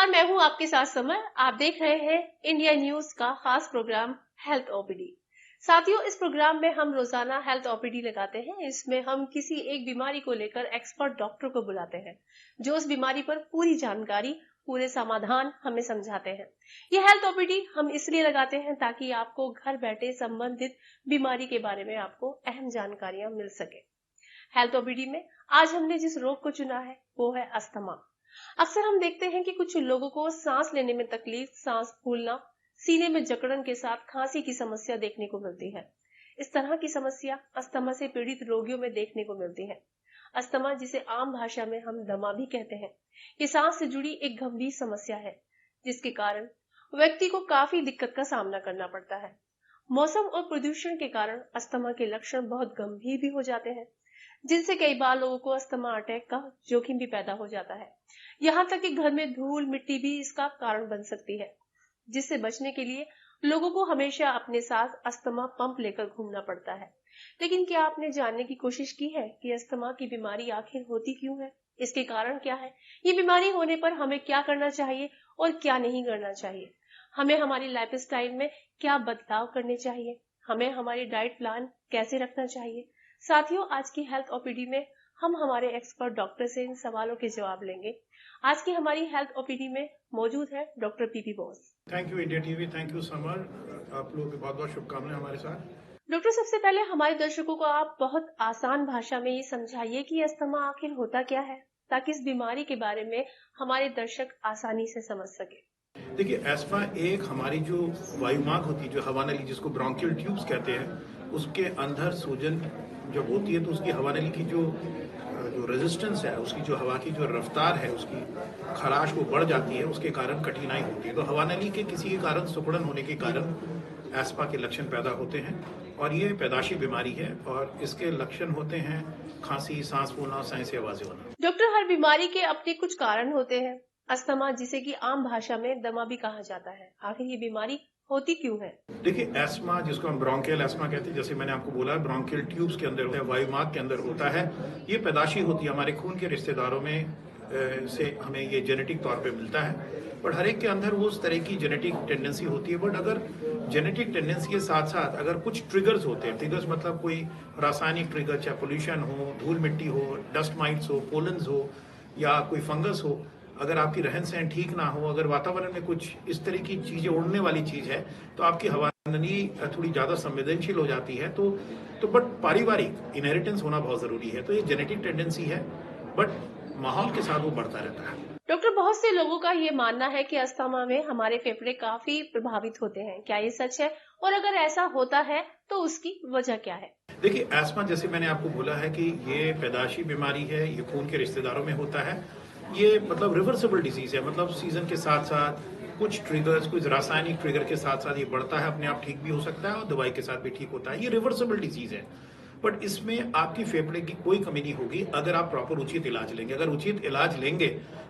नमस्कार, मैं हूं आपके साथ समर। आप देख रहे हैं इंडिया न्यूज का खास प्रोग्राम हेल्थ ओपीडी। साथियों, इस प्रोग्राम में हम रोजाना हेल्थ ओपीडी लगाते हैं। इसमें हम किसी एक बीमारी को लेकर एक्सपर्ट डॉक्टर को बुलाते हैं जो उस बीमारी पर पूरी जानकारी, पूरे समाधान हमें समझाते हैं। ये हेल्थ ओपीडी हम इसलिए लगाते हैं ताकि आपको घर बैठे संबंधित बीमारी के बारे में आपको अहम जानकारियां मिल सके। हेल्थ ओपीडी में आज हमने जिस रोग को चुना है वो है अस्थमा। अक्सर हम देखते हैं कि कुछ लोगों को सांस लेने में तकलीफ, सांस फूलना, सीने में जकड़न के साथ खांसी की समस्या देखने को मिलती है। इस तरह की समस्या अस्थमा से पीड़ित रोगियों में देखने को मिलती है। अस्थमा, जिसे आम भाषा में हम दमा भी कहते हैं, ये सांस से जुड़ी एक गंभीर समस्या है जिसके कारण व्यक्ति को काफी दिक्कत का सामना करना पड़ता है। मौसम और प्रदूषण के कारण अस्थमा के लक्षण बहुत गंभीर भी हो जाते हैं, जिनसे कई बार लोगों को अस्थमा अटैक का जोखिम भी पैदा हो जाता है। यहाँ तक कि घर में धूल मिट्टी भी इसका कारण बन सकती है, जिससे बचने के लिए लोगों को हमेशा अपने साथ अस्थमा पंप लेकर घूमना पड़ता है। लेकिन क्या आपने जानने की कोशिश की है कि अस्थमा की बीमारी आखिर होती क्यों है, इसके कारण क्या है, ये बीमारी होने पर हमें क्या करना चाहिए और क्या नहीं करना चाहिए, हमें हमारी लाइफस्टाइल में क्या बदलाव करने चाहिए, हमें हमारी डाइट प्लान कैसे रखना चाहिए। साथियों, आज की हेल्थ ओपीडी में हम हमारे एक्सपर्ट डॉक्टर से इन सवालों के जवाब लेंगे। आज की हमारी हेल्थ ओपीडी में मौजूद है doctor PP Bose. Thank you India TV, thank you summer, आप लोगों की बहुत बहुत शुभकामनाएं हमारे साथ। डॉक्टर, सबसे पहले हमारे दर्शकों को आप बहुत आसान भाषा में ये समझाइए कि अस्थमा आखिर होता क्या है, ताकि इस बीमारी के बारे में हमारे दर्शक आसानी से समझ सके। देखिए, एस्मा एक हमारी जो वायुमार्ग होती है, जो हवा नली जिसको ब्रोंकियल ट्यूब्स कहते हैं, उसके अंदर सूजन जब होती है तो उसकी हवा नली की जो रेजिस्टेंस है, उसकी जो हवा की जो रफ्तार है, उसकी खराश वो बढ़ जाती है, उसके कारण कठिनाई होती है। तो हवा नली के किसी के कारण सिकुड़न होने के कारण एस्मा के लक्षण पैदा होते हैं और ये पैदाशी बीमारी है और इसके लक्षण होते हैं खांसी, सांस फूलना, सांसें आवाजें होना। डॉक्टर, हर बीमारी के अपने कुछ कारण होते हैं। अस्थमा, जिसे कि आम भाषा में दमा भी कहा जाता है, आखिर ये बीमारी होती क्यों है? देखिए, एस्मा जिसको हम ब्रोंकियल एस्मा कहते हैं, जैसे मैंने आपको बोला, ब्रोंकियल ट्यूब्स के अंदर होता है, वायुमार्ग के अंदर होता है। ये पैदाशी होती है, हमारे खून के रिश्तेदारों में से हमें ये जेनेटिक तौर पे मिलता है। बट हर एक के अंदर वो उस तरह की जेनेटिक टेंडेंसी होती है। बट अगर जेनेटिक टेंडेंसी के साथ साथ अगर कुछ ट्रिगर्स होते हैं, ट्रिगर्स मतलब कोई रासायनिक ट्रिगर, चाहे पोल्यूशन हो, धूल मिट्टी हो, डस्ट माइट्स हो, पोलन्स हो या कोई फंगस हो, अगर आपकी रहन सहन ठीक ना हो, अगर वातावरण में कुछ इस तरह की चीजें उड़ने वाली चीज है, तो आपकी हवा नली थोड़ी ज्यादा संवेदनशील हो जाती है। तो बट पारिवारिक इनहेरिटेंस होना बहुत जरूरी है। तो ये जेनेटिक टेंडेंसी है, बट माहौल के साथ वो बढ़ता रहता है। डॉक्टर, बहुत से लोगों का ये मानना है कि अस्थमा में हमारे फेफड़े काफी प्रभावित होते हैं, क्या ये सच है? और अगर ऐसा होता है तो उसकी वजह क्या है? देखिए, एस्मा जैसे मैंने आपको बोला है कि ये पैदाशी बीमारी है, ये खून के रिश्तेदारों में होता है। ये मतलब रिवर्सिबल डिजीज है, मतलब सीजन के साथ साथ कुछ ट्रिगर्स, कुछ रासायनिक ट्रिगर के साथ साथ ये बढ़ता है, अपने आप ठीक भी हो सकता है और दवाई के साथ भी ठीक होता है। ये रिवर्सिबल डिजीज है, बट इसमें आपकी फेफड़े की कोई कमी नहीं होगी अगर आप प्रॉपर उचित इलाज लेंगे। अगर उचित इलाज लेंगे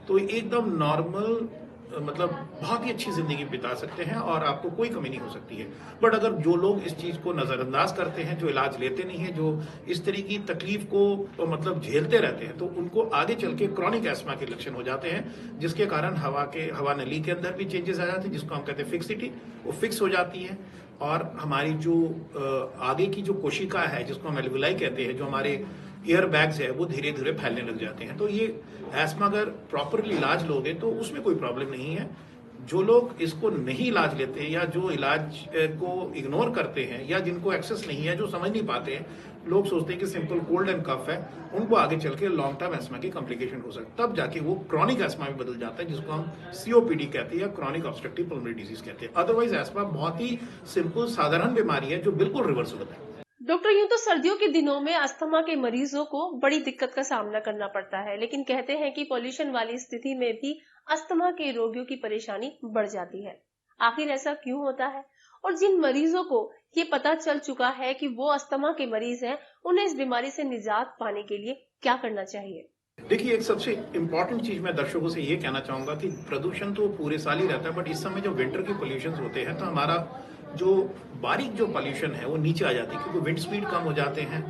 तो एकदम नॉर्मल, मतलब बहुत ही अच्छी जिंदगी बिता सकते हैं और आपको कोई कमी नहीं हो सकती है। बट अगर जो लोग इस चीज को नजरअंदाज करते हैं, जो इलाज लेते नहीं है, जो इस तरह की तकलीफ को मतलब झेलते रहते हैं, तो उनको आगे चल के क्रॉनिक एस्मा के लक्षण हो जाते हैं, जिसके कारण हवा नली के अंदर भी चेंजेस आ जाते हैं, जिसको हम कहते हैं फिक्सिटी, वो फिक्स हो जाती है और हमारी जो आगे की जो कोशिका है, जिसको हम एल्विलाई कहते हैं, जो हमारे एयर बैग्स है, वो धीरे धीरे फैलने लग जाते हैं। तो ये एस्मा अगर प्रॉपरली इलाज लोगे तो उसमें कोई प्रॉब्लम नहीं है। जो लोग इसको नहीं इलाज लेते हैं या जो इलाज को इग्नोर करते हैं या जिनको एक्सेस नहीं है, जो समझ नहीं पाते हैं, लोग सोचते हैं कि सिंपल कोल्ड एंड कफ है, उनको आगे चल के लॉन्ग टर्म एस्मा की कॉम्प्लिकेशन हो सकता है, तब जाके वो क्रॉनिक एस्मा में बदल जाता है, जिसको हम सीओपीडी कहते हैं या क्रॉनिक ऑब्स्ट्रक्टिव पल्मोनरी डिजीज कहते हैं। अदरवाइज एस्मा बहुत ही सिंपल साधारण बीमारी है जो बिल्कुल रिवर्सिबल है। डॉक्टर, यूं तो सर्दियों के दिनों में अस्थमा के मरीजों को बड़ी दिक्कत का सामना करना पड़ता है, लेकिन कहते हैं कि पॉल्यूशन वाली स्थिति में भी अस्थमा के रोगियों की परेशानी बढ़ जाती है। आखिर ऐसा क्यों होता है? और जिन मरीजों को ये पता चल चुका है कि वो अस्थमा के मरीज हैं, उन्हें इस बीमारी से निजात पाने के लिए क्या करना चाहिए? देखिए, एक सबसे इम्पोर्टेंट चीज मैं दर्शकों से ये कहना चाहूंगा कि प्रदूषण तो पूरे साल ही रहता है, बट इस समय जो विंटर के पोल्यूशन होते हैं तो हमारा जो बारीक जो पॉल्यूशन है वो नीचे आ जाती है, क्योंकि विंड स्पीड कम हो जाते हैं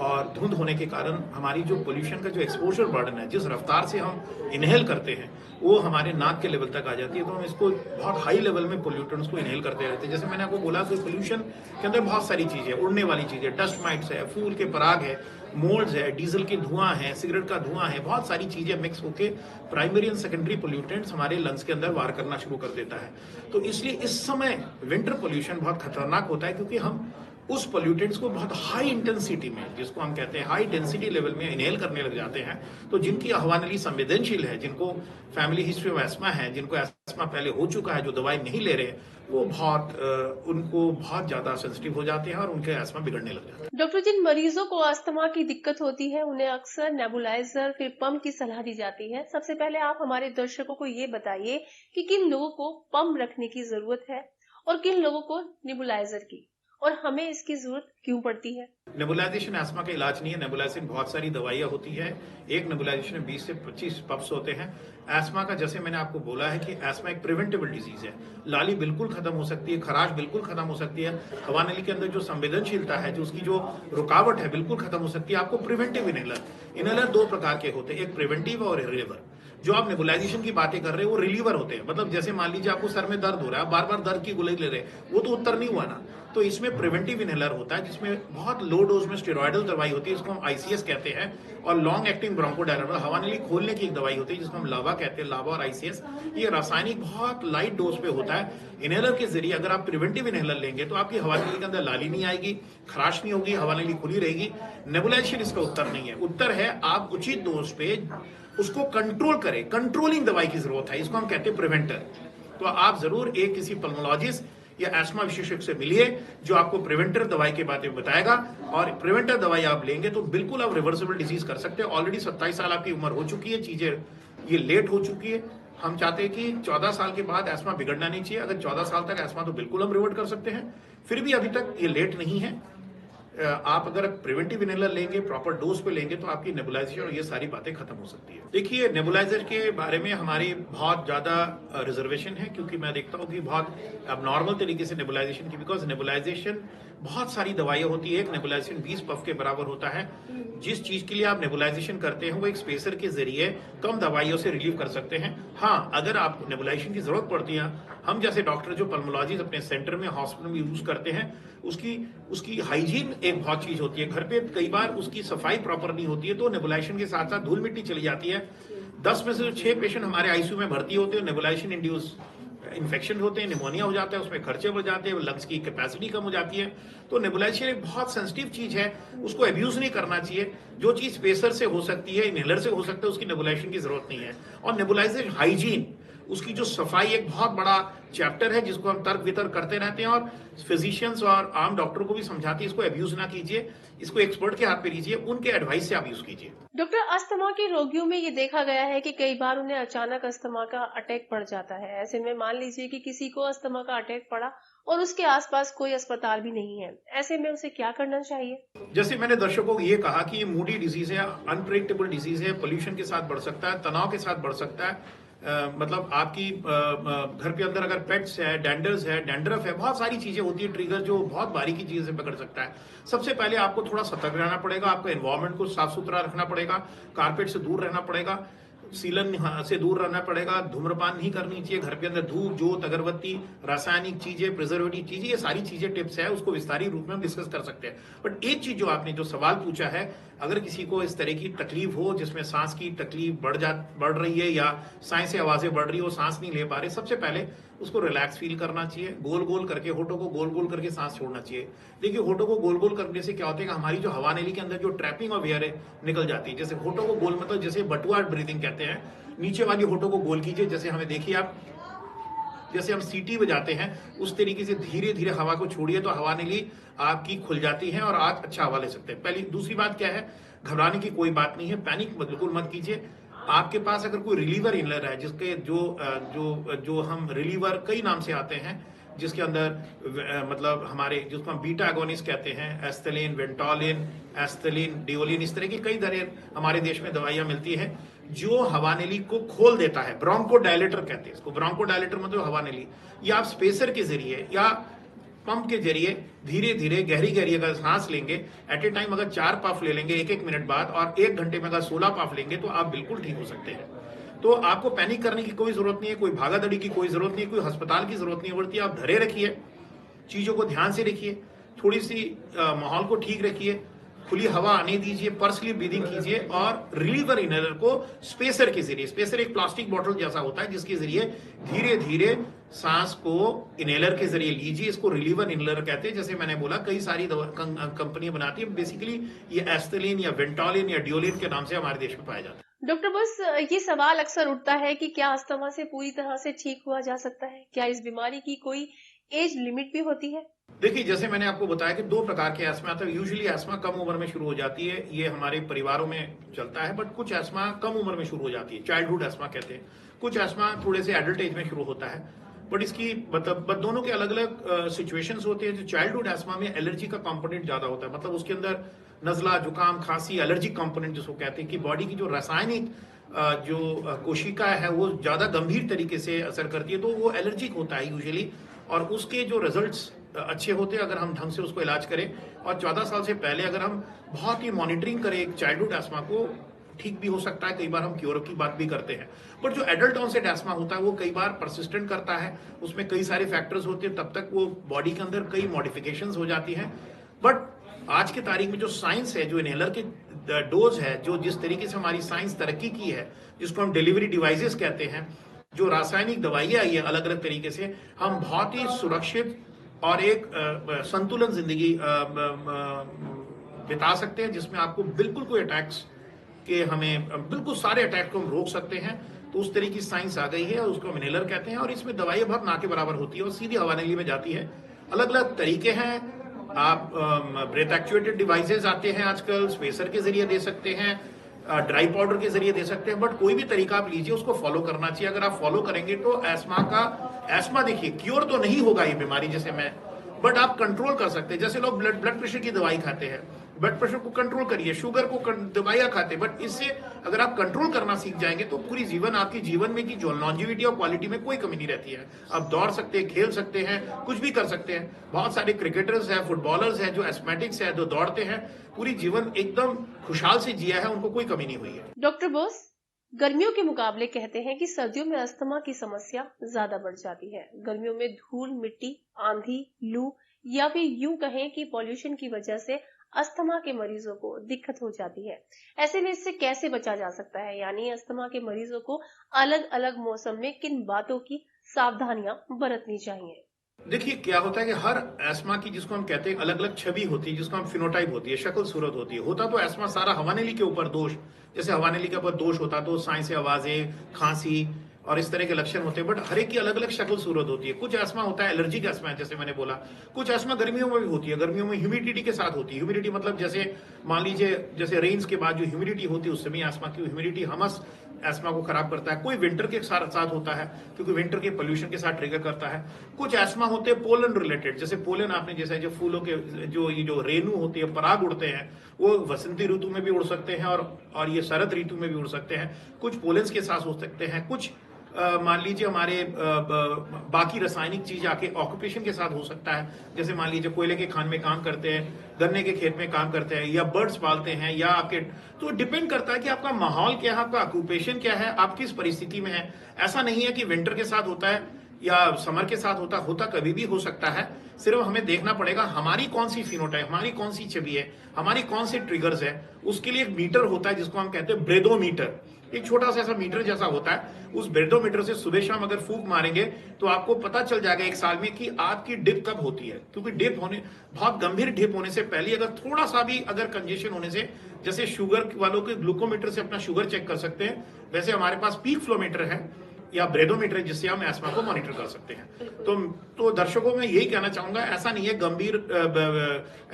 और धुंध होने के कारण हमारी जो पोल्यूशन का जो एक्सपोजर बर्डन है, जिस रफ्तार से हम इनहेल करते हैं, वो हमारे नाक के लेवल तक आ जाती है। तो हम इसको बहुत हाई लेवल में पोल्यूटेंट्स को इनहेल करते रहते हैं। जैसे मैंने आपको बोला कि पोल्यूशन के अंदर बहुत सारी चीजें, उड़ने वाली चीजें, डस्ट माइट्स है, फूल के पराग है, मोल्ड्स है, डीजल के धुआं है, सिगरेट का धुआं है, बहुत सारी चीजें मिक्स होके प्राइमरी एंड सेकेंडरी पोल्यूटेंट्स हमारे लंग्स के अंदर वार करना शुरू कर देता है। तो इसलिए इस समय विंटर पोल्यूशन बहुत खतरनाक होता है, क्योंकि हम उस पोल्यूटेंट्स को बहुत हाई इंटेंसिटी में, जिसको हम कहते हैं हाई डेंसिटी लेवल में इनहेल करने लग जाते हैं। तो जिनकी हवा नली संवेदनशील है, जिनको फैमिली हिस्ट्री ऑफ एस्मा है, जिनको एस्मा पहले हो चुका है, जो दवाई नहीं ले रहे, वो उनको बहुत ज्यादा सेंसिटिव हो जाते हैं और उनके एस्मा बिगड़ने लग जाता है। डॉक्टर, जिन मरीजों को अस्थमा की दिक्कत होती है उन्हें अक्सर नेबुलाइजर फिर पंप की सलाह दी जाती है। सबसे पहले आप हमारे दर्शकों को ये बताइए कि किन लोगों को पंप रखने की जरूरत है और किन लोगों को नेबुलाइजर की, और हमें इसकी जरूरत क्यों पड़ती है। नेबुलाइजेशन एस्मा का इलाज नहीं है। नेबुलाइजेशन बहुत सारी दवाइयां होती है। एक नेबुलाइजेशन में 20 से 25 पफ्स होते हैं। एस्मा का, जैसे मैंने आपको बोला है कि एस्मा एक प्रिवेंटेबल डिजीज है। लाली बिल्कुल खत्म हो सकती है, खराश बिल्कुल खत्म हो सकती है, हवा नली के अंदर जो संवेदनशीलता है, जो उसकी जो रुकावट है, बिल्कुल खत्म हो सकती है। आपको प्रिवेंटिव इनहेलर 2 प्रकार के होते हैं, एक प्रिवेंटिव और रिलीवर। जो आप नेबुलाइजेशन की बातें कर रहे हो वो रिलीवर होते हैं। मतलब जैसे मान लीजिए आपको सर में दर्द हो रहा है, बार बार दर्द की गोली ले रहे हैं, वो तो उत्तर नहीं हुआ ना। तो इसमें प्रिवेंटिव इनहेलर होता है, जिसमें बहुत लो डोज में स्टेरॉइडल दवाई होती है, जिसको हम आईसीएस कहते हैं, और लॉन्ग एक्टिंग ब्रोंकोडायलेटर, हवा नली खोलने की एक दवाई होती है, जिसको हम लावा कहते हैं, लावा और आईसीएस। ये रासायनिक बहुत लाइट डोज पे होता है। इनहेलर के जरिए अगर आप प्रिवेंटिव इनहेलर लेंगे तो आपकी हवा नली के अंदर लाली नहीं आएगी, खराश नहीं होगी, हवा नली खुली रहेगी। नेबुलाइजेशन इसका उत्तर नहीं है। उत्तर है आप उचित डोज पे उसको कंट्रोल करें। कंट्रोलिंग दवाई की जरूरत है, इसको हम कहते हैं प्रिवेंटर। तो आप जरूर एक किसी पल्मोलॉजिस्ट या एस्मा विशेषज्ञ से मिलिए, जो आपको प्रिवेंटर दवाई के बारे में बताएगा, और प्रिवेंटर दवाई आप लेंगे तो बिल्कुल आप रिवर्सिबल डिजीज कर सकते हैं। ऑलरेडी 27 साल आपकी उम्र हो चुकी है, चीजें ये लेट हो चुकी है। हम चाहते हैं कि 14 साल के बाद एस्मा बिगड़ना नहीं चाहिए। अगर 14 साल तक एस्मा, तो बिल्कुल हम रिवर्ट कर सकते हैं। फिर भी अभी तक ये लेट नहीं है। आप अगर प्रिवेंटिव इनहेलर लेंगे, प्रॉपर डोज पे लेंगे, तो आपकी नेबुलाइजेशन और ये सारी बातें खत्म हो सकती है। देखिए, नेबुलाइजर के बारे में हमारी बहुत ज्यादा रिजर्वेशन है, क्योंकि मैं देखता हूँ कि बहुत अब नॉर्मल तरीके से नेबुलाइजेशन की, बिकॉज नेबुलाइजेशन बहुत सारी दवाइयां होती है। एक नेबुलाइजेशन 20 पफ के बराबर होता है। जिस चीज के लिए आप नेबुलाइजेशन करते हैं वो एक स्पेसर के जरिए कम दवाइयों से रिलीव कर सकते हैं। हाँ, अगर आपको नेबुलाइजेशन की जरूरत पड़ती है, हम जैसे डॉक्टर जो पल्मोलॉजिस्ट अपने सेंटर में, हॉस्पिटल में यूज करते हैं, उसकी हाइजीन एक बहुत चीज होती है। घर पे कई बार उसकी सफाई प्रॉपर नहीं होती है, तो नेबुलाइजेशन के साथ साथ धूल मिट्टी चली जाती है। 10 में से 6 पेशेंट हमारे आईसीयू में भर्ती होते हैं, नेबुलाइजेशन इंड्यूस इन्फेक्शन होते हैं, निमोनिया हो जाता है, उसमें खर्चे बढ़ जाते हैं, लंग्स की कैपेसिटी कम हो जाती है। तो नेबुलाइजेशन एक बहुत सेंसिटिव चीज है, उसको अब्यूज नहीं करना चाहिए। जो चीज स्पेसर से हो सकती है, इनहेलर से हो सकता है, उसकी नेबुलाइजेशन की जरूरत नहीं है। और नेबुलाइजेशन हाइजीन, उसकी जो सफाई, एक बहुत बड़ा चैप्टर है, जिसको हम तर्क वितर्क करते रहते हैं, और फिजिशियंस और आम डॉक्टर को भी समझाते हैं इसको अब्यूज ना कीजिए, इसको एक्सपर्ट के हाथ पे लीजिए, उनके एडवाइस से आप यूज कीजिए। डॉक्टर, अस्थमा के रोगियों में ये देखा गया है कि कई बार उन्हें अचानक अस्थमा का अटैक पड़ जाता है। ऐसे में मान लीजिए कि किसी को अस्थमा का अटैक पड़ा और उसके आसपास कोई अस्पताल भी नहीं है, ऐसे में उसे क्या करना चाहिए। जैसे मैंने दर्शकों को ये कहा कि ये मूडी डिजीज है, अनप्रेडिक्टेबल डिजीज है, पोल्यूशन के साथ बढ़ सकता है, तनाव के साथ बढ़ सकता है। मतलब आपकी घर के अंदर अगर पेट्स है, डेंडर्स है, डैंड्रफ है, बहुत सारी चीजें होती है, ट्रिगर जो बहुत बारीकी चीज से पकड़ सकता है। सबसे पहले आपको थोड़ा सतर्क रहना पड़ेगा, आपको एनवायरमेंट को साफ सुथरा रखना पड़ेगा, कारपेट से दूर रहना पड़ेगा, सीलन से दूर रहना पड़ेगा, धूम्रपान नहीं करनी चाहिए, घर के अंदर धूप, जोत, अगरबत्ती, रासायनिक चीजें, प्रिजर्वेटिव चीजें, ये सारी चीजें टिप्स है, उसको विस्तारित रूप में हम डिस्कस कर सकते हैं। बट एक चीज जो आपने जो सवाल पूछा है, अगर किसी को इस तरह की तकलीफ हो, जिसमें सांस की तकलीफ बढ़ रही है या सांस से आवाजें बढ़ रही हो, सांस नहीं ले पा रहे, सबसे पहले उसको रिलैक्स फील करना चाहिए। गोल गोल करके, होठों को गोल गोल करके सांस छोड़ना चाहिए। देखिए, होठों को गोल गोल करने से क्या होता है कि हमारी जो हवा नली के अंदर जो ट्रैपिंग ऑफ एयर है निकल जाती है। जैसे होठों को गोल, मतलब जैसे बटुआ ब्रीथिंग कहते हैं, नीचे वाली होठों को गोल कीजिए। जैसे हमें देखिए आप, जैसे हम सीटी बजाते हैं, उस तरीके से धीरे धीरे हवा को छोड़िए, तो हवा नली आपकी खुल जाती है और आप अच्छा हवा ले सकते हैं। पहली दूसरी बात क्या है, घबराने की कोई बात नहीं है, पैनिक बिल्कुल मत कीजिए। आपके पास अगर कोई रिलीवर इनहेलर है, जिसके जो हम रिलीवर कई नाम से आते हैं, जिसके अंदर मतलब हमारे, जिसको हम बीटा एगोनिस्ट कहते हैं, एस्थलीन, वेंटोलिन, एस्थलीन, डिओलिन, इस तरह की कई तरह हमारे देश में दवाइयां मिलती हैं जो हवा नली को खोल देता है। ब्रोंकोडायलेटर कहते हैं इसको। ब्रोंकोडायलेटर मतलब हवा नली, या आप स्पेसर के जरिए या पंप के जरिए धीरे धीरे गहरी गहरी अगर सांस लेंगे, एट ए टाइम अगर 4 पफ ले लेंगे 1-1 मिनट बाद, और 1 घंटे में अगर 16 पफ लेंगे, तो आप बिल्कुल ठीक हो सकते हैं। तो आपको पैनिक करने की कोई जरूरत नहीं है, कोई भागादौड़ी की कोई जरूरत नहीं है, कोई अस्पताल की जरूरत नहीं पड़ती। आप धैर्य रखिए, चीजों को ध्यान से रखिए, थोड़ी सी माहौल को ठीक रखिए, खुली हवा आने दीजिए, पर्सली ब्रीदिंग कीजिए, और रिलीवर इनहेलर को स्पेसर के जरिए, स्पेसर एक प्लास्टिक बॉटल जैसा होता है जिसके जरिए धीरे धीरे सांस को इनहेलर के जरिए लीजिए। इसको रिलीवर इनहेलर कहते हैं। जैसे मैंने बोला, कई सारी कंपनियां बनाती है, बेसिकली ये एस्टेलिन या वेंटोलिन या डियोलिन के नाम से हमारे देश में पाया जाता है। डॉक्टर बस ये सवाल अक्सर उठता है कि क्या अस्थमा से पूरी तरह से ठीक हुआ जा सकता है? क्या इस बीमारी की कोई एज लिमिट भी होती है? देखिए, जैसे मैंने आपको बताया कि 2 प्रकार के एस्मा आता है। यूजुअली एस्मा कम उम्र में शुरू हो जाती है, ये हमारे परिवारों में चलता है, बट कुछ एस्मा कम उम्र में शुरू हो जाती है, चाइल्डहुड एस्मा कहते हैं। कुछ एस्मा थोड़े से एडल्ट एज में शुरू होता है, बट इसकी मतलब दोनों के अलग अलग सिचुएशंस होते हैं। जो चाइल्डहुड एस्मा में एलर्जी का कंपोनेंट ज्यादा होता है, मतलब उसके अंदर नजला, जुकाम, खांसी, एलर्जिक कंपोनेंट जिसको कहते हैं, कि बॉडी की जो रासायनिक जो कोशिका है वो ज्यादा गंभीर तरीके से असर करती है, तो वो एलर्जिक होता है यूजुअली, और उसके जो रिजल्ट्स अच्छे होते हैं अगर हम ढंग से उसको इलाज करें। और 14 साल से पहले अगर हम बहुत ही मॉनिटरिंग करें एक चाइल्डहुड एस्मा को, ठीक भी हो सकता है। कई बार हम क्योर की बात भी करते हैं, बट जो एडल्ट ऑनसेट एस्मा होता है वो कई बार परसिस्टेंट करता है, उसमें कई सारे फैक्टर्स होते हैं, तब तक वो बॉडी के अंदर कई मॉडिफिकेशंस हो जाती हैं। बट आज की तारीख में जो साइंस है, जो इनहेलर के डोज है, जो जिस तरीके से हमारी साइंस तरक्की की है, जिसको हम डिलीवरी डिवाइसेस कहते हैं, जो रासायनिक दवाइयां आई है अलग अलग तरीके से, हम बहुत ही सुरक्षित और एक संतुलन जिंदगी बिता सकते हैं, जिसमें आपको बिल्कुल कोई अटैक्स के हमें बिल्कुल सारे अटैक को हम रोक सकते हैं। तो उस तरह की साइंस आ गई है, और उसको हम इनहेलर कहते हैं, और इसमें दवाइयां बहुत ना के बराबर होती है और सीधी हवा नली में जाती है। अलग अलग तरीके हैं, आप ब्रेथ एक्चुएटेड डिवाइसेस आते हैं आजकल, स्पेसर के जरिए दे सकते हैं, ड्राई पाउडर के जरिए दे सकते हैं, बट कोई भी तरीका आप लीजिए, उसको फॉलो करना चाहिए। अगर आप फॉलो करेंगे तो एस्मा देखिए क्योर तो नहीं होगा ये बीमारी जैसे मैं, बट आप कंट्रोल कर सकते हैं। जैसे लोग ब्लड प्रेशर की दवाई खाते हैं, ब्लड प्रेशर को कंट्रोल करिए, शुगर को दवाइयां खाते हैं, बट इससे अगर आप कंट्रोल करना सीख जाएंगे तो पूरी जीवन आपकी जीवन में की जो लॉन्जिविटी और क्वालिटी में कोई कमी नहीं रहती है। आप दौड़ सकते हैं, खेल सकते हैं, कुछ भी कर सकते हैं। बहुत सारे क्रिकेटर्स हैं, फुटबॉलर्स हैं, जो एस्थमेटिक्स है, जो दौड़ते हैं, पूरी जीवन एकदम खुशहाल से जिया है, उनको कोई कमी नहीं हुई है। डॉक्टर बोस, गर्मियों के मुकाबले कहते हैं कि सर्दियों में अस्थमा की समस्या ज्यादा बढ़ जाती है। गर्मियों में धूल, मिट्टी, आंधी, लू, या फिर यूं कहें कि पॉल्यूशन की वजह से अस्थमा के मरीजों को दिक्कत हो जाती है। ऐसे में इससे कैसे बचा जा सकता है? यानी अस्थमा के मरीजों को अलग अलग मौसम में किन बातों की सावधानियां बरतनी चाहिए? देखिए, क्या होता है कि हर एस्मा की, जिसको हम कहते हैं, अलग अलग छवि होती है, जिसको हम फिनोटाइप होती है, शक्ल सूरत होती है। होता तो एस्मा सारा हवानली के ऊपर दोष, जैसे हवानली के ऊपर दोष होता तो सांस से आवाजें, खांसी और इस तरह के लक्षण होते हैं, बट हर एक की अलग अलग शक्ल सूरत होती है। कुछ एस्मा होता है एलर्जिक एस्मा है, जैसे मैंने बोला। कुछ एस्मा गर्मियों में भी होती है, गर्मियों में ह्यूमिडिटी के साथ होती है। ह्यूमिडिटी मतलब जैसे मान लीजिए, जैसे रेन्स के बाद जो ह्यूमिडिटी होती है, उस समय एस्मा की ह्यूमिडिटी हमस एस्मा को खराब करता है। कोई विंटर के साथ होता है, क्योंकि विंटर के पोल्यूशन के साथ ट्रिगर करता है। कुछ एस्मा होते हैं पोलन रिलेटेड, जैसे पोलन आपने जैसे जो फूलों के जो रेणु होती है, पराग उड़ते हैं, वो वसंती ऋतु में भी उड़ सकते हैं और ये शरद ऋतु में भी उड़ सकते हैं। कुछ पोलेंस के साथ हो सकते हैं। कुछ मान लीजिए हमारे बाकी रासायनिक चीज आके ऑक्यूपेशन के साथ हो सकता है, जैसे मान लीजिए कोयले के खान में काम करते हैं, गन्ने के खेत में काम करते हैं, या बर्ड्स पालते हैं, या आपके, तो डिपेंड करता है कि आपका माहौल क्या है, आपका ऑक्यूपेशन क्या है, आप किस परिस्थिति में है। ऐसा नहीं है कि विंटर के साथ होता है या समर के साथ होता कभी भी हो सकता है। सिर्फ हमें देखना पड़ेगा हमारी कौन सी फिनोटाइप, हमारी कौन सी छवि है, हमारी कौन से ट्रिगर्स है। उसके लिए एक मीटर होता है जिसको हम कहते हैं ब्रेदोमीटर। एक छोटा सा ऐसा मीटर जैसा होता है, उस ब्रेडोमीटर से सुबह शाम अगर फूंक मारेंगे तो आपको पता चल जाएगा एक साल में कि आपकी डिप कब होती है। क्योंकि डिप होने, बहुत गंभीर डिप होने से पहले अगर थोड़ा सा भी अगर कंजेशन होने से, जैसे शुगर वालों के ग्लूकोमीटर से अपना शुगर चेक कर सकते हैं, वैसे हमारे पास पीक फ्लोमीटर है या ब्रेडोमीटर है, जिससे हम एस्मा को मॉनिटर कर सकते हैं। तो दर्शकों में यही कहना चाहूंगा, ऐसा नहीं है गंभीर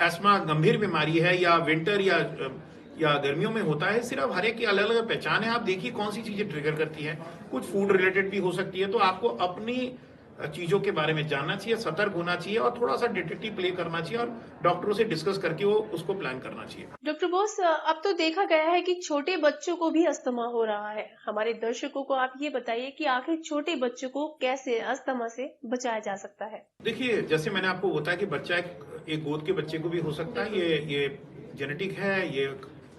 एस्मा गंभीर बीमारी है या विंटर या गर्मियों में होता है। सिर्फ हर एक की अलग अलग पहचान है। आप देखिए कौन सी चीजें ट्रिगर करती है। कुछ फूड रिलेटेड भी हो सकती है, तो आपको अपनी चीजों के बारे में जानना चाहिए, सतर्क होना चाहिए और थोड़ा सा डिटेक्टिव प्ले करना चाहिए और डॉक्टरों से डिस्कस करके वो उसको प्लान करना चाहिए। डॉक्टर बोस, अब तो देखा गया है कि छोटे बच्चों को भी अस्थमा हो रहा है। हमारे दर्शकों को आप ये बताइए कि आखिर छोटे बच्चों को कैसे अस्थमा से बचाया जा सकता है। देखिए, जैसे मैंने आपको बताया कि बच्चा एक गोद के बच्चे को भी हो सकता है, ये जेनेटिक है, ये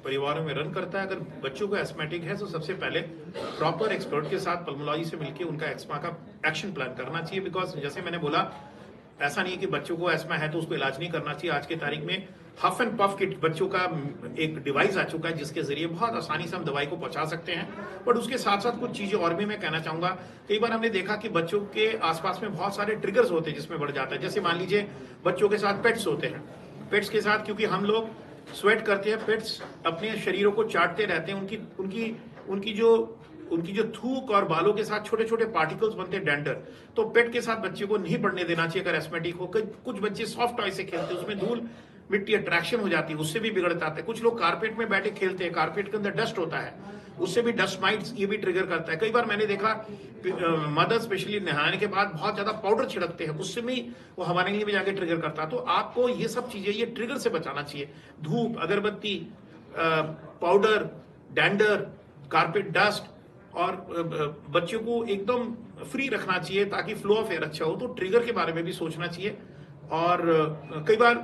परिवारों में रन करता है। अगर बच्चों को एस्थमेटिक है तो सबसे पहले प्रॉपर एक्सपर्ट के साथ पल्मोलॉजी से मिलकर उनका एस्थमा का एक्शन प्लान करना चाहिए। बिकॉज जैसे मैंने बोला, ऐसा नहीं है कि बच्चों को एस्थमा है तो उसको इलाज नहीं करना चाहिए। आज की तारीख में हफ एंड पफ किट बच्चों का एक डिवाइस आ चुका है जिसके जरिए बहुत आसानी से हम दवाई को पहुंचा सकते हैं। बट उसके साथ साथ कुछ चीजें और भी मैं कहना चाहूंगा। कई बार हमने देखा कि बच्चों के आसपास में बहुत सारे ट्रिगर्स होते हैं जिसमें बढ़ जाता है। जैसे मान लीजिए बच्चों के साथ पेट्स होते हैं। पेट्स के साथ क्योंकि हम लोग स्वेट करते हैं, पेट्स अपने शरीरों को चाटते रहते हैं, उनकी जो थूक और बालों के साथ छोटे छोटे पार्टिकल्स बनते हैं, डेंडर। तो पेट के साथ बच्चे को नहीं पड़ने देना चाहिए अगर एस्थमेटिक हो। कुछ बच्चे सॉफ्ट टॉय से खेलते हैं, उसमें धूल मिट्टी अट्रैक्शन हो जाती है, उससे भी बिगड़ जाता है। कुछ लोग कारपेट में बैठे खेलते हैं, कारपेट के अंदर डस्ट होता है, उससे भी डस्ट माइट्स ये भी ट्रिगर करता है। कई बार मैंने देखा मदर स्पेशली नहाने के बाद बहुत ज्यादा पाउडर छिड़कते हैं, उससे भी वो हमारे लिए भी जाके ट्रिगर करता है। तो आपको ये सब चीजें ये ट्रिगर से बचाना चाहिए। धूप, अगरबत्ती, पाउडर, डैंडर, कारपेट डस्ट और बच्चों को एकदम फ्री रखना चाहिए ताकि फ्लो ऑफ एयर अच्छा हो। तो ट्रिगर के बारे में भी सोचना चाहिए। और कई बार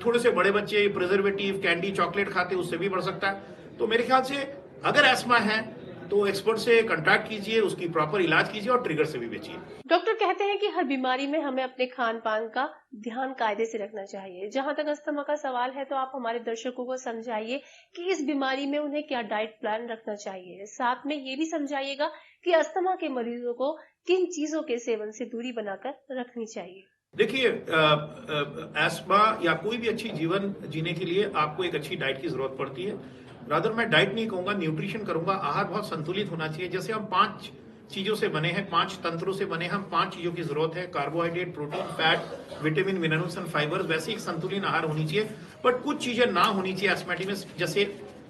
थोड़े से बड़े बच्चे प्रिजर्वेटिव, कैंडी, चॉकलेट खाते, उससे भी बढ़ सकता है। तो मेरे ख्याल से अगर एस्थमा है तो एक्सपर्ट से कांटेक्ट कीजिए, उसकी प्रॉपर इलाज कीजिए और ट्रिगर से भी बचिए। डॉक्टर कहते हैं कि हर बीमारी में हमें अपने खान पान का ध्यान कायदे से रखना चाहिए। जहां तक अस्थमा का सवाल है तो आप हमारे दर्शकों को समझाइए कि इस बीमारी में उन्हें क्या डाइट प्लान रखना चाहिए। साथ में ये भी समझाइएगा कि अस्थमा के मरीजों को किन चीजों के सेवन से दूरी बनाकर रखनी चाहिए। देखिए, एस्मा या कोई भी अच्छी जीवन जीने के लिए आपको एक अच्छी डाइट की जरूरत पड़ती है। रादर मैं डाइट नहीं कहूंगा, न्यूट्रिशन करूंगा। आहार बहुत संतुलित होना चाहिए। जैसे हम 5 चीजों से बने हैं, 5 तंत्रों से बने हैं, हम 5 चीजों की जरूरत है: carbohydrate, protein, fat, vitamin, minerals and fibres. वैसे एक संतुलित आहार होनी चाहिए। बट कुछ चीजें ना होनी चाहिए एस्थमेटिक में, जैसे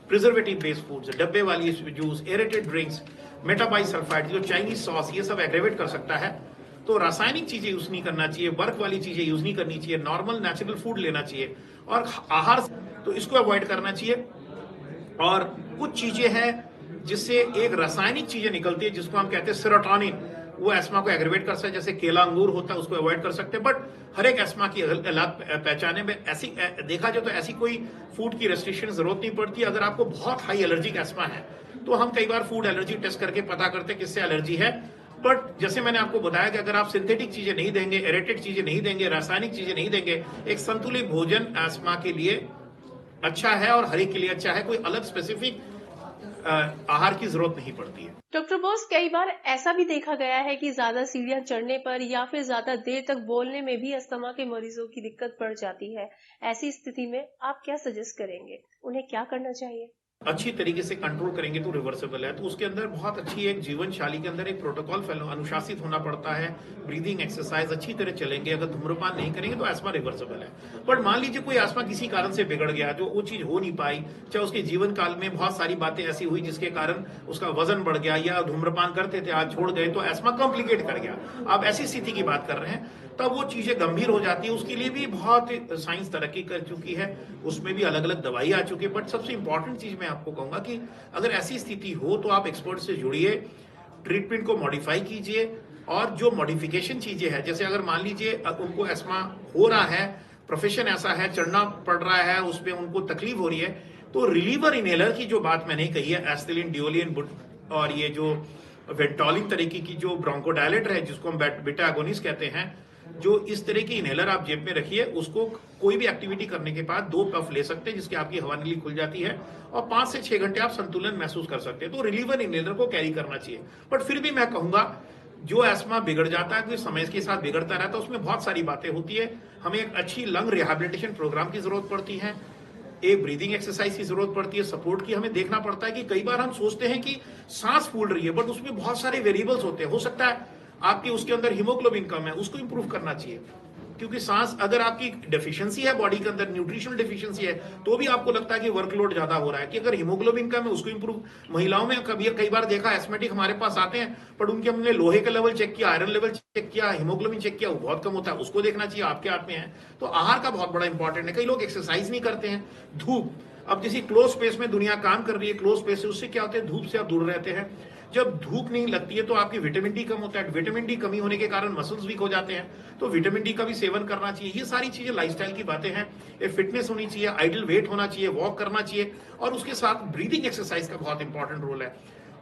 प्रिजर्वेटिव बेस्ड फूड्स, डब्बे वाली जूस, एरेटेड ड्रिंक्स, मेटाबाइल सल्फाइड, जो चाइनीज सॉस, ये सब एग्रेवेट कर सकता है। तो रासायनिक चीजें यूज नहीं करना चाहिए, वर्क वाली चीजें यूज नहीं करनी चाहिए, नॉर्मल नेचुरल फूड लेना चाहिए। और आहार तो इसको अवॉइड करना चाहिए। और कुछ चीजें हैं जिससे एक रासायनिक चीजें निकलती है जिसको हम कहते हैं सेरोटोनिन, वो एस्मा को एग्रेवेट कर सकता है। जैसे केला, अंगूर होता है, उसको अवॉइड कर सकते हैं। बट हर एक एस्मा की अलग पहचाने में ऐसी देखा जाए तो ऐसी कोई फूड की रेस्ट्रिक्शन जरूरत नहीं पड़ती। अगर आपको बहुत हाई एलर्जिक एस्मा है तो हम कई बार फूड एलर्जी टेस्ट करके पता करते हैं किससे एलर्जी है। बट जैसे मैंने आपको बताया कि अगर आप सिंथेटिक चीजें नहीं देंगे, एरेटेड चीजें नहीं देंगे, रासायनिक चीजें नहीं देंगे, एक संतुलित भोजन एस्मा के लिए अच्छा है और हर एक के लिए अच्छा है। कोई अलग स्पेसिफिक आहार की जरूरत नहीं पड़ती है। डॉक्टर बोस, कई बार ऐसा भी देखा गया है कि ज्यादा सीढ़ियां चढ़ने पर या फिर ज्यादा देर तक बोलने में भी अस्थमा के मरीजों की दिक्कत बढ़ जाती है। ऐसी स्थिति में आप क्या सजेस्ट करेंगे, उन्हें क्या करना चाहिए? अच्छी तरीके से कंट्रोल करेंगे तो रिवर्सिबल है। तो उसके अंदर बहुत अच्छी एक जीवन शैली के अंदर एक प्रोटोकॉल फॉलो, अनुशासित होना पड़ता है। ब्रीदिंग एक्सरसाइज अच्छी तरह चलेंगे, अगर धूम्रपान नहीं करेंगे तो एस्मा रिवर्सिबल है। बट मान लीजिए कोई एस्मा किसी कारण से बिगड़ गया, जो वो चीज हो नहीं पाई, चाहे उसके जीवन काल में बहुत सारी बातें ऐसी हुई जिसके कारण उसका वजन बढ़ गया, या धूम्रपान करते थे आज छोड़ गए, तो एस्मा कॉम्प्लिकेट कर गया। आप ऐसी स्थिति की बात कर रहे हैं, तब वो चीजें गंभीर हो जाती है। उसके लिए भी बहुत साइंस तरक्की कर चुकी है, उसमें भी अलग अलग दवाई आ चुकी है। बट सबसे इंपॉर्टेंट चीज मैं आपको कहूंगा कि अगर ऐसी स्थिति हो तो आप एक्सपर्ट से जुड़िए, ट्रीटमेंट को मॉडिफाई कीजिए। और जो मॉडिफिकेशन चीजें हैं, जैसे अगर मान लीजिए उनको एस्मा हो रहा है, प्रोफेशन ऐसा है, चढ़ना पड़ रहा है, उसमें उनको तकलीफ हो रही है, तो रिलीवर इनहेलर की जो बात मैंने कही है, एस्थिलीन, डिओलिन और ये जो वेंटोलिन तरीके की जो ब्रोंकोडायलेटर है जिसको हम बीटा एगोनिस्ट कहते हैं, जो इस तरह की इनहेलर आप जेब में रखिए। उसको कोई भी एक्टिविटी करने के बाद 2 पफ ले सकते हैं जिसकी आपकी हवा नली खुल जाती है और 5 से 6 घंटे आप संतुलन महसूस कर सकते हैं। तो रिलीवर इनहेलर को कैरी करना चाहिए। बट फिर भी मैं कहूंगा जो एस्मा बिगड़ जाता है, कोई समय के साथ बिगड़ता रहता है, उसमें बहुत सारी बातें होती है। हमें एक अच्छी लंग रिहेबिलिटेशन प्रोग्राम की जरूरत पड़ती है, एक ब्रीदिंग एक्सरसाइज की जरूरत पड़ती है, सपोर्ट की। हमें देखना पड़ता है कि कई बार हम सोचते हैं कि सांस फूल रही है, बट उसमें बहुत सारे वेरिएबल्स होते हैं। हो सकता है आपके उसके अंदर हीमोग्लोबिन कम है, उसको इंप्रूव करना चाहिए। क्योंकि सांस अगर आपकी डेफिशिएंसी है बॉडी के अंदर, न्यूट्रिशनल डेफिशिएंसी है, तो भी आपको लगता है कि वर्कलोड ज्यादा हो रहा है। कि अगर हीमोग्लोबिन कम है उसको इंप्रूव, महिलाओं में कई बार देखा एस्मेटिक हमारे पास आते हैं, पर उनके हमने लोहे का लेवल चेक किया, आयरन लेवल चेक किया, हीमोग्लोबिन चेक किया, वो बहुत कम होता है, उसको देखना चाहिए, आपके हाथ में है। तो आहार का बहुत बड़ा इंपॉर्टेंट है। कई लोग एक्सरसाइज नहीं करते हैं। धूप, अब जैसे क्लोज स्पेस में दुनिया काम कर रही है, क्लोज स्पेस से, उससे क्या होता है, धूप से आप दूर रहते हैं। जब धूप नहीं लगती है तो आपकी विटामिन डी कम होता है, विटामिन डी कमी होने के कारण मसल्स वीक हो जाते हैं, तो विटामिन डी का भी सेवन करना चाहिए। ये सारी चीजें लाइफस्टाइल की बातें हैं। ये फिटनेस होनी चाहिए, आइडल वेट होना चाहिए, वॉक करना चाहिए, और उसके साथ ब्रीदिंग एक्सरसाइज का बहुत इंपॉर्टेंट रोल है।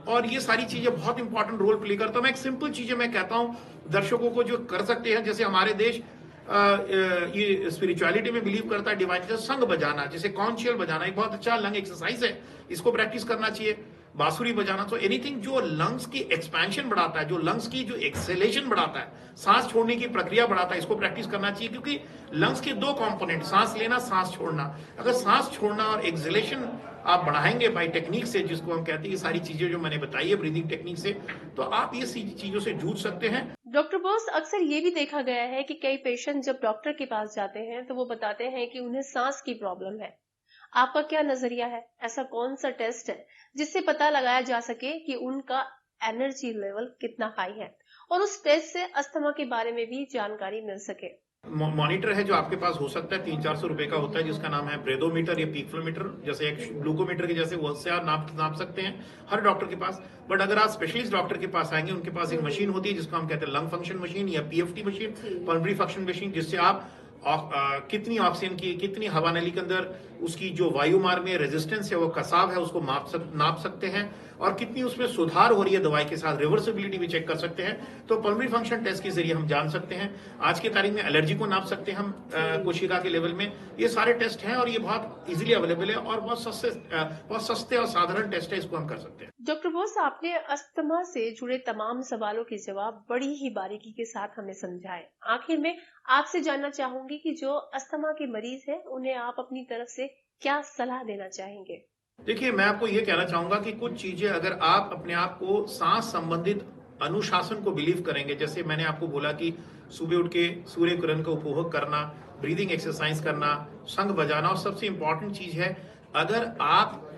और ये सारी चीजें बहुत इंपॉर्टेंट रोल प्ले करता हूं। मैं एक सिंपल चीजें मैं कहता हूं दर्शकों को जो कर सकते हैं, जैसे हमारे देश ये स्पिरिचुअलिटी में बिलीव करता है, डिवाइन, संग बजाना, जैसे कॉन्शियल बजाना, एक बहुत अच्छा लंग एक्सरसाइज है, इसको प्रैक्टिस करना चाहिए। बांसुरी बजाना, तो एनीथिंग जो लंग्स की एक्सपेंशन बढ़ाता है, जो लंग्स की जो एक्सेलेशन बढ़ाता है, सांस छोड़ने की प्रक्रिया बढ़ाता है, इसको प्रैक्टिस करना चाहिए। क्योंकि लंग्स के दो कंपोनेंट, सांस लेना, सांस छोड़ना। अगर सांस छोड़ना और एक्सेलेशन आप बढ़ाएंगे बाय टेक्निक से, जिसको हम कहते हैं, ये सारी चीजें जो मैंने बताई है ब्रीदिंग टेक्निक से, तो आप ये चीजों से जूझ सकते हैं। डॉक्टर बोस, अक्सर ये भी देखा गया है कि कई पेशेंट जब डॉक्टर के पास जाते हैं तो वो बताते हैं कि उन्हें सांस की प्रॉब्लम है। आपका क्या नजरिया है? ऐसा कौन सा टेस्ट है जिससे पता लगाया जा सके कि उनका एनर्जी लेवल कितना हाई है, और उस टेस्ट से अस्थमा के बारे में भी जानकारी मिल सके? मॉनिटर है जो आपके पास हो सकता है, 300-400 रुपए का होता है, जिसका नाम है ब्रेदोमीटर या पीक फ्लोमीटर, जैसे एक ग्लूकोमीटर के जैसे, वो से आप नाप सकते हैं हर डॉक्टर के पास। बट अगर आप स्पेशलिस्ट डॉक्टर के पास आएंगे, उनके पास एक मशीन होती है जिसको हम कहते हैं लंग फंक्शन मशीन या PFT machine, pulmonary function machine, जिससे आप कितनी ऑक्सीजन की, कितनी हवा नली के अंदर उसकी जो वायु मार्ग में रेजिस्टेंस है, वो कसाव है, उसको नाप सकते हैं, और कितनी उसमें सुधार हो रही है दवाई के साथ, रिवर्सिबिलिटी भी चेक कर सकते हैं। तो पल्मोनरी फंक्शन टेस्ट के जरिए हम जान सकते हैं। आज की तारीख में एलर्जी को नाप सकते हैं हम कोशिका के लेवल में। ये सारे टेस्ट हैं और ये बहुत इजीली अवेलेबल है और बहुत सस्ते और साधारण टेस्ट है, इसको हम कर सकते हैं। डॉक्टर बोस, आपने अस्थमा से जुड़े तमाम सवालों के जवाब बड़ी ही बारीकी के साथ हमें समझाए। आखिर में आपसे जानना चाहूंगी कि जो अस्थमा के मरीज हैं, उन्हें आप अपनी तरफ से क्या सलाह देना चाहेंगे? देखिए, मैं आपको ये कहना चाहूंगा कि कुछ चीजें अगर आप अपने आप को सांस संबंधित अनुशासन को बिलीव करेंगे, जैसे मैंने आपको बोला कि सुबह उठ के सूर्य किरण का उपभोग करना, ब्रीदिंग एक्सरसाइज करना, शंख बजाना, और सबसे इंपॉर्टेंट चीज है, अगर आप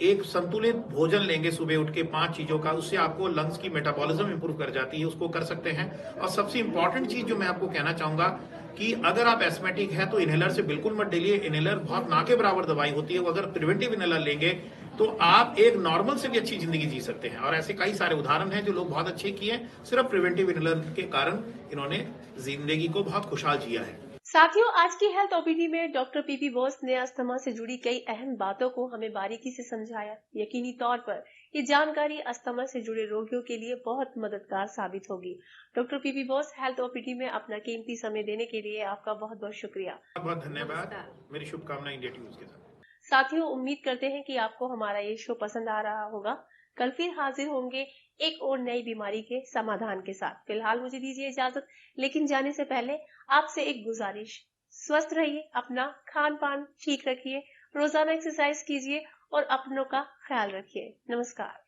एक संतुलित भोजन लेंगे सुबह उठ के 5 चीजों का, उससे आपको लंग्स की मेटाबॉलिज्म इंप्रूव कर जाती है, उसको कर सकते हैं। और सबसे इंपॉर्टेंट चीज जो मैं आपको कहना चाहूंगा कि अगर आप एस्मेटिक है तो इनहेलर से बिल्कुल मत डेलिए। इनहेलर बहुत ना के बराबर दवाई होती है, वो अगर प्रिवेंटिव इनहेलर लेंगे तो आप एक नॉर्मल से भी अच्छी जिंदगी जी सकते हैं। और ऐसे कई सारे उदाहरण हैं जो लोग बहुत अच्छे किए, सिर्फ प्रिवेंटिव इनहेलर के कारण इन्होंने जिंदगी को बहुत खुशहाल जिया है। साथियों, आज की हेल्थ ओपीडी में डॉक्टर पीपी बोस ने अस्थमा से जुड़ी कई अहम बातों को हमें बारीकी से समझाया। यकीनी तौर पर ये जानकारी अस्थमा से जुड़े रोगियों के लिए बहुत मददगार साबित होगी। Doctor PP Bose, health OPD में अपना कीमती समय देने के लिए आपका बहुत बहुत शुक्रिया। बहुत धन्यवाद। मेरी शुभकामनाएं इंडिया टीवी के साथ। साथियों, उम्मीद करते हैं कि आपको हमारा ये शो पसंद आ रहा होगा। कल फिर हाजिर होंगे एक और नई बीमारी के समाधान के साथ। फिलहाल मुझे दीजिए इजाजत, लेकिन जाने से पहले आपसे एक गुजारिश, स्वस्थ रहिए, अपना खान पान ठीक रखिए, रोजाना एक्सरसाइज कीजिए और अपनों का ख्याल रखिए। नमस्कार।